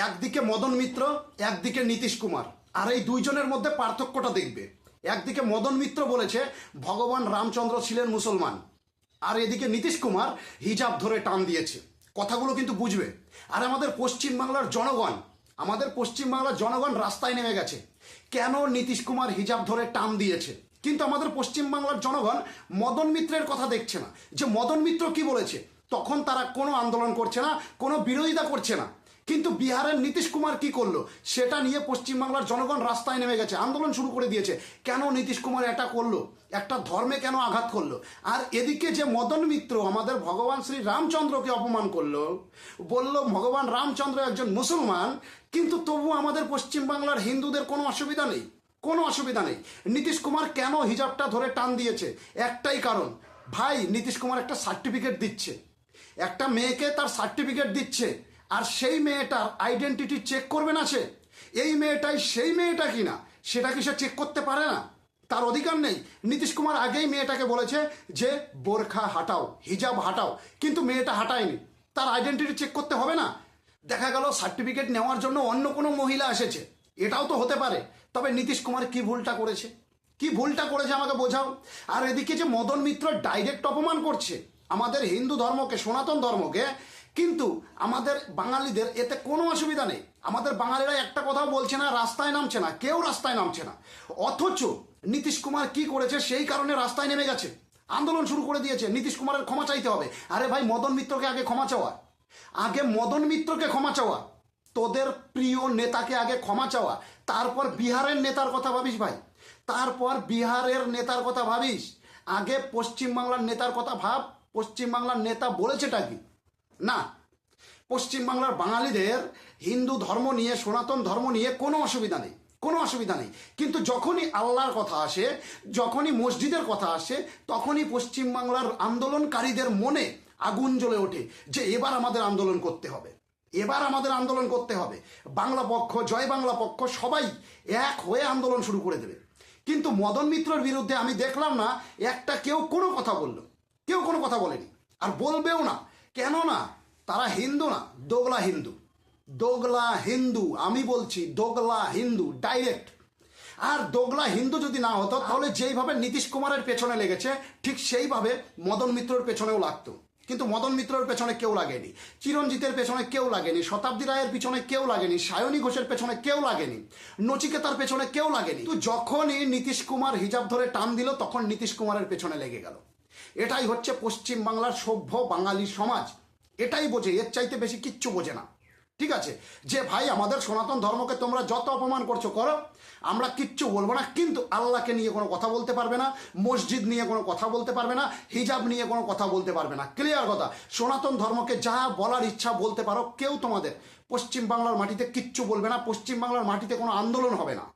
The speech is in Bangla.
একদিকে মদন মিত্র, একদিকে নীতিশ কুমার, আর এই দুইজনের মধ্যে পার্থক্যটা দেখবে। একদিকে মদন মিত্র বলেছে ভগবান রামচন্দ্র ছিলেন মুসলমান, আর এদিকে নীতিশ কুমার হিজাব ধরে টান দিয়েছে। কথাগুলো কিন্তু বুঝবে। আর আমাদের পশ্চিমবাংলার জনগণ, রাস্তায় নেমে গেছে। কেন নীতিশ কুমার হিজাব ধরে টান দিয়েছে, কিন্তু আমাদের পশ্চিমবাংলার জনগণ মদন মিত্রের কথা দেখছে না, যে মদন মিত্র কি বলেছে। তখন তারা কোনো আন্দোলন করছে না, কোনো বিরোধিতা করছে না। কিন্তু বিহারের নীতিশ কুমার কি করলো সেটা নিয়ে পশ্চিমবাংলার জনগণ রাস্তায় নেমে গেছে, আন্দোলন শুরু করে দিয়েছে। কেন নীতিশ কুমার এটা করলো, একটা ধর্মে কেন আঘাত করলো। আর এদিকে যে মদন মিত্র আমাদের ভগবান শ্রী রামচন্দ্রকে অপমান করলো, বলল ভগবান রামচন্দ্র একজন মুসলমান, কিন্তু তবু আমাদের পশ্চিমবাংলার হিন্দুদের কোনো অসুবিধা নেই, কোনো অসুবিধা নেই। নীতিশ কুমার কেন হিজাবটা ধরে টান দিয়েছে, একটাই কারণ, ভাই নীতিশ কুমার একটা সার্টিফিকেট দিচ্ছে, একটা মেয়েকে তার সার্টিফিকেট দিচ্ছে, আর সেই মেয়েটার আইডেন্টিটি চেক করবে না সে, এই মেয়েটাই সেই মেয়েটা কিনা সেটা কি সে চেক করতে পারে না? তার অধিকার নেই। নীতিশ কুমার আগেই মেয়েটাকে বলেছে যে বোরখা হাটাও, হিজাব হাটাও, কিন্তু মেয়েটা হাটায়নি। তার আইডেন্টিটি চেক করতে হবে না? দেখা গেল সার্টিফিকেট নেওয়ার জন্য অন্য কোনো মহিলা এসেছে, এটাও তো হতে পারে। তবে নীতিশ কুমার কি ভুলটা করেছে, কি ভুলটা করেছে আমাকে বোঝাও। আর এদিকে যে মদন মিত্র ডাইরেক্ট অপমান করছে আমাদের হিন্দু ধর্মকে, সনাতন ধর্মকে, কিন্তু আমাদের বাঙালিদের এতে কোনো অসুবিধা নেই। আমাদের বাঙালিরা একটা কথাও বলছে না, রাস্তায় নামছে না, কেউ রাস্তায় নামছে না। অথচ নীতিশ কুমার কি করেছে সেই কারণে রাস্তায় নেমে গেছে, আন্দোলন শুরু করে দিয়েছে। নীতিশ কুমারের ক্ষমা চাইতে হবে। আরে ভাই, মদন মিত্রকে আগে ক্ষমা চাওয়া, আগে মদন মিত্রকে ক্ষমা চাওয়া, তোদের প্রিয় নেতাকে আগে ক্ষমা চাওয়া, তারপর বিহারের নেতার কথা ভাবিস ভাই, তারপর বিহারের নেতার কথা ভাবিস। আগে পশ্চিমবাংলার নেতার কথা ভাব, পশ্চিমবাংলার নেতা বলেছেটা কি না। পশ্চিমবাংলার বাঙালিদের হিন্দু ধর্ম নিয়ে, সনাতন ধর্ম নিয়ে কোনো অসুবিধা নেই, কোনো অসুবিধা নেই। কিন্তু যখনই আল্লাহর কথা আসে, যখনই মসজিদের কথা আসে, তখনই পশ্চিমবাংলার আন্দোলনকারীদের মনে আগুন জ্বলে ওঠে যে এবার আমাদের আন্দোলন করতে হবে, এবার আমাদের আন্দোলন করতে হবে। বাংলা পক্ষ, জয় বাংলা পক্ষ সবাই এক হয়ে আন্দোলন শুরু করে দেবে। কিন্তু মদন মিত্রর বিরুদ্ধে আমি দেখলাম না একটা কেউ কোনো কথা বলল, কেউ কোনো কথা বলেনি, আর বলবেও না। কেন না? তারা হিন্দু না, দোগলা হিন্দু, দোগলা হিন্দু, আমি বলছি দোগলা হিন্দু ডাইরেক্ট। আর দোগলা হিন্দু যদি না হতো তাহলে যেইভাবে নীতিশ কুমারের পেছনে লেগেছে ঠিক সেইভাবে মদন মিত্রর পেছনেও লাগতো। কিন্তু মদন মিত্রর পেছনে কেউ লাগেনি, চিরঞ্জিতের পেছনে কেউ লাগেনি, শতাব্দী রায়ের পিছনে কেউ লাগেনি, সায়নী ঘোষের পেছনে কেউ লাগেনি, নচিকেতার পেছনে কেউ লাগেনি। তো যখনই নীতিশ কুমার হিজাব ধরে টান দিল তখন নীতিশ কুমারের পেছনে লেগে গেল। এটাই হচ্ছে পশ্চিমবাংলার সভ্য বাঙালি সমাজ, এটাই বোঝে, এর চাইতে বেশি কিচ্ছু বোঝে না। ঠিক আছে, যে ভাই আমাদের সনাতন ধর্মকে তোমরা যত অপমান করছো করো, আমরা কিচ্ছু বলবো না, কিন্তু আল্লাহকে নিয়ে কোনো কথা বলতে পারবে না, মসজিদ নিয়ে কোনো কথা বলতে পারবে না, হিজাব নিয়ে কোনো কথা বলতে পারবে না। ক্লিয়ার কথা। সনাতন ধর্মকে যা বলার ইচ্ছা বলতে পারো, কেউ তোমাদের পশ্চিমবাংলার মাটিতে কিচ্ছু বলবে না, পশ্চিমবাংলার মাটিতে কোনো আন্দোলন হবে না।